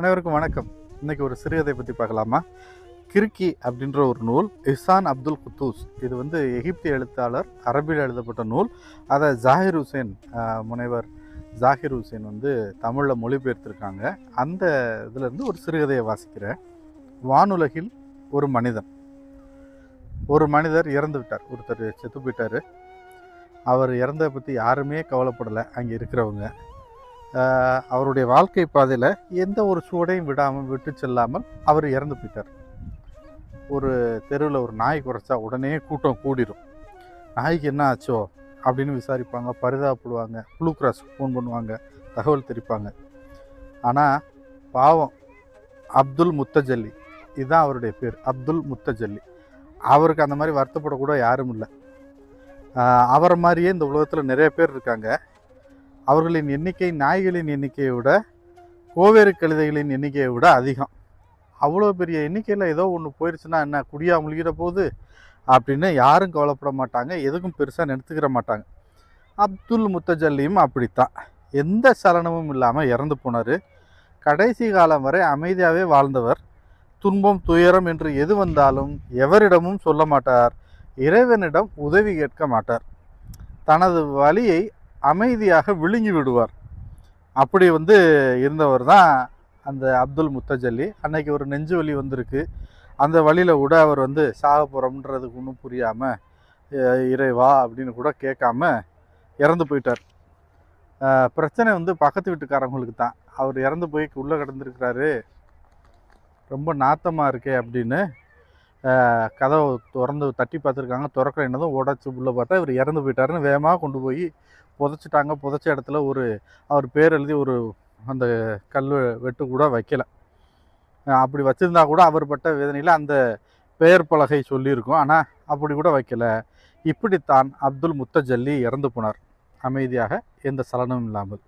அனைவருக்கும் வணக்கம். இன்னைக்கு ஒரு சிறுகதை பற்றி பார்க்கலாமா? கிர்கி அப்படின்ற ஒரு நூல், இஹ்சான் அப்துல் குத்தூஸ். இது எகிப்திய எழுத்தாளர், அரபியில் எழுதப்பட்ட நூல். அதை ஜாகிர் ஹுசேன், முனைவர் ஜாகிர் ஹுசேன் தமிழில் மொழிபெயர்த்திருக்காங்க. அந்த இதிலேருந்து ஒரு சிறுகதையை வாசிக்கிறேன். வானுலகில் ஒரு மனிதர் இறந்து விட்டார். ஒருத்தர் செத்து போயிட்டார். அவர் இறந்ததை பற்றி யாருமே கவலைப்படலை. அங்கே இருக்கிறவங்க அவருடைய வாழ்க்கை பாதையில் எந்த ஒரு சுவடையும் விட்டு செல்லாமல் அவர் இறந்து போயிட்டார். ஒரு தெருவில் ஒரு நாய் குறைச்சா உடனே கூட்டம் கூடிடும். நாய்க்கு என்ன ஆச்சோ அப்படின்னு விசாரிப்பாங்க, பரிதாபப்படுவாங்க, ப்ளூ கிராஸ் ஃபோன் பண்ணுவாங்க, தகவல் தெரிவிப்பாங்க. ஆனால் பாவம் அப்துல் முத்தஜல்லி, இதுதான் அவருடைய பேர், அப்துல் முத்தஜல்லி. அவருக்கு அந்த மாதிரி வருத்தப்படக்கூட யாரும் இல்லை. அவரை மாதிரியே இந்த உலகத்தில் நிறைய பேர் இருக்காங்க. அவர்களின் எண்ணிக்கை நாய்களின் எண்ணிக்கையை விட, கோவேறு கழுதைகளின் எண்ணிக்கையை விட அதிகம். அவ்வளோ பெரிய எண்ணிக்கையில் ஏதோ ஒன்று போயிடுச்சுன்னா என்ன, குடியா முழுகிற போது அப்படின்னு யாரும் கவலைப்பட மாட்டாங்க, எதுக்கும் பெருசாக நிறுத்துக்கிற மாட்டாங்க. அப்துல் முத்தஜல்லியும் அப்படித்தான். எந்த சலனமும் இல்லாமல் இறந்து போனார். கடைசி காலம் வரை அமைதியாகவே வாழ்ந்தவர். துன்பம் துயரம் என்று எது வந்தாலும் எவரிடமும் சொல்ல மாட்டார், இறைவனிடம் உதவி கேட்க மாட்டார். தனது வலியை அமைதியாக விழுங்கி விடுவார். அப்படி இருந்தவர் தான் அந்த அப்துல் முத்தஜல்லி. அன்னைக்கு ஒரு நெஞ்சு வலி வந்திருக்கு. அந்த வழியில் கூட அவர் சாக போகிறோம்ன்றதுக்கு ஒன்றும் புரியாமல், இறைவா அப்படின்னு கூட கேட்காம இறந்து போயிட்டார். பிரச்சனை பக்கத்து வீட்டுக்காரங்களுக்கு தான். அவர் இறந்து போய் உள்ளே கிடந்திருக்கிறாரு, ரொம்ப நாத்தமாக இருக்கே அப்படின்னு கதவை திறந்து தட்டி பார்த்துருக்காங்க. திறக்கிற என்னதும் உடச்சி உள்ளே பார்த்தா இவர் இறந்து போயிட்டாருன்னு வேகமாக கொண்டு போய் புதைச்சிட்டாங்க. புதைச்ச இடத்துல அவர் பேர் எழுதி அந்த கல் வெட்டு கூட வைக்கலை. அப்படி வச்சுருந்தா கூட அவர் பட்ட வேதனையில் அந்த பெயர் பலகை சொல்லியிருக்கும். ஆனால் அப்படி கூட வைக்கலை. இப்படித்தான் அப்துல் முத்தஜல்லி இறந்து போனார், அமைதியாக, எந்த சலனமும் இல்லாமல்.